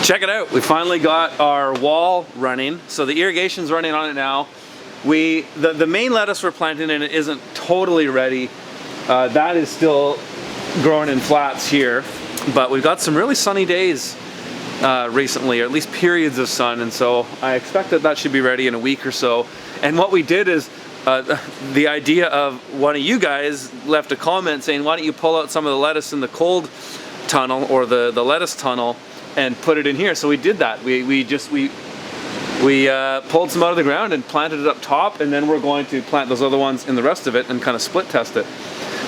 Check it out, we finally got our wall running. So the irrigation's running on it now. The main lettuce we're planting in it isn't totally ready. That is still growing in flats here. But we've got some really sunny days recently, or at least periods of sun, and so I expect that should be ready in a week or so. And what we did is, the idea of one of you guys left a comment saying, why don't you pull out some of the lettuce in the cold tunnel, or the lettuce tunnel, and put it in here. So we did that. We pulled some out of the ground and planted it up top, and then we're going to plant those other ones in the rest of it and kind of split test it.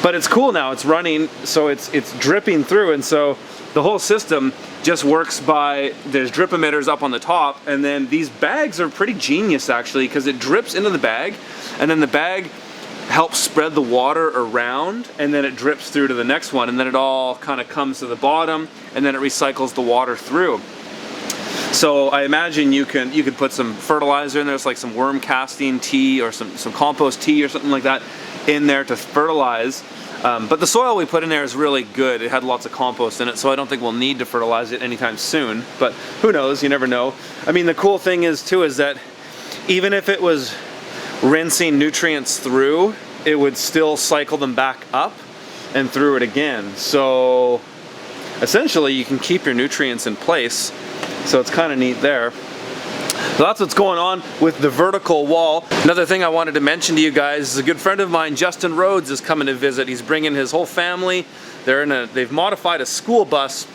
But it's cool now, it's running, so it's dripping through, and so the whole system just works by, there's drip emitters up on the top, and then these bags are pretty genius actually, because it drips into the bag, and then the bag helps spread the water around, and then it drips through to the next one, and then it all kind of comes to the bottom, and then it recycles the water through. So I imagine you could put some fertilizer in there, it's like some worm casting tea or some compost tea or something like that in there to fertilize. But the soil we put in there is really good. It had lots of compost in it, so I don't think we'll need to fertilize it anytime soon. But who knows, you never know. I mean, the cool thing is too is that even if it was rinsing nutrients through, it would still cycle them back up and through it again. So essentially you can keep your nutrients in place. So it's kind of neat there. So that's what's going on with the vertical wall. Another thing I wanted to mention to you guys is a good friend of mine, Justin Rhodes, is coming to visit. He's bringing his whole family. They've modified a school bus,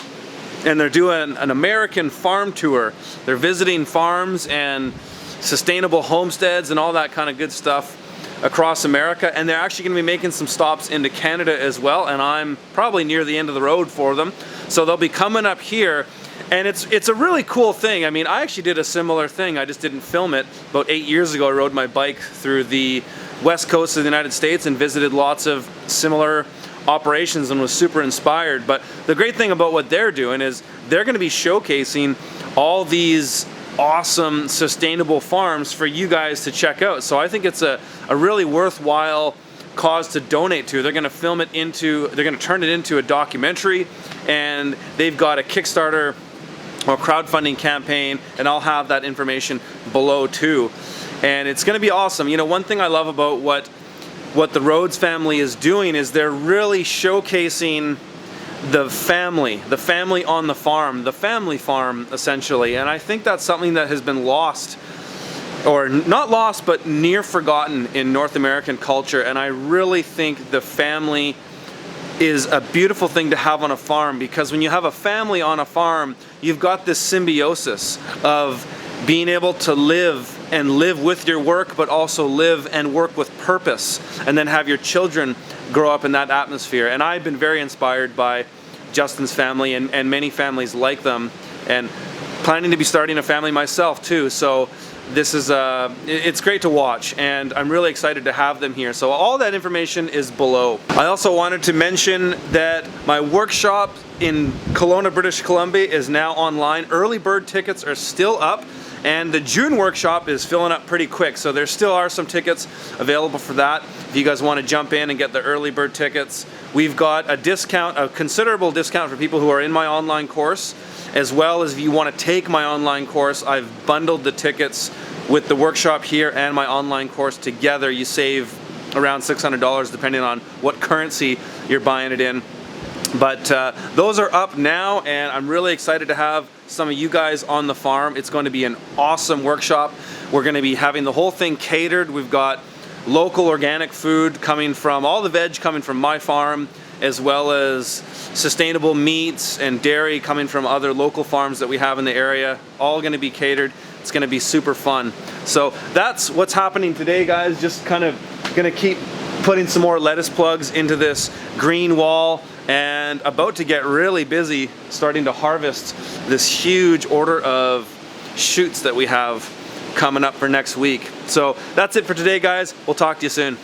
and they're doing an American farm tour. They're visiting farms and sustainable homesteads and all that kind of good stuff across America, and they're actually going to be making some stops into Canada as well, and I'm probably near the end of the road for them. So they'll be coming up here, and it's a really cool thing. I mean, I actually did a similar thing, I just didn't film it. About 8 years ago I rode my bike through the west coast of the United States and visited lots of similar operations and was super inspired. But the great thing about what they're doing is they're going to be showcasing all these awesome sustainable farms for you guys to check out. So I think it's a really worthwhile cause to donate to. They're going to film it they're going to turn it into a documentary, and they've got a Kickstarter or crowdfunding campaign, and I'll have that information below too. And it's going to be awesome. You know, one thing I love about what the Rhodes family is doing is they're really showcasing the family on the farm, the family farm essentially. And I think that's something that has been lost, or not lost, but near forgotten in North American culture. And I really think the family is a beautiful thing to have on a farm, because when you have a family on a farm, you've got this symbiosis of being able to live with your work, but also live and work with purpose, and then have your children grow up in that atmosphere. And I've been very inspired by Justin's family and many families like them, and planning to be starting a family myself too. So this is it's great to watch, and I'm really excited to have them here. So all that information is below. I also wanted to mention that my workshop in Kelowna, British Columbia is now online. Early bird tickets are still up, and the June workshop is filling up pretty quick, so there still are some tickets available for that. If you guys want to jump in and get the early bird tickets, we've got a discount, a considerable discount for people who are in my online course, as well as if you want to take my online course. I've bundled the tickets with the workshop here and my online course together. You save around $600 depending on what currency you're buying it in. But those are up now, and I'm really excited to have some of you guys on the farm. It's going to be an awesome workshop. We're going to be having the whole thing catered. We've got local organic food coming from, all the veg coming from my farm, as well as sustainable meats and dairy coming from other local farms that we have in the area. All going to be catered. It's going to be super fun. So that's what's happening today, guys. Just kind of going to keep putting some more lettuce plugs into this green wall, and about to get really busy starting to harvest this huge order of shoots that we have coming up for next week. So that's it for today, guys. We'll talk to you soon.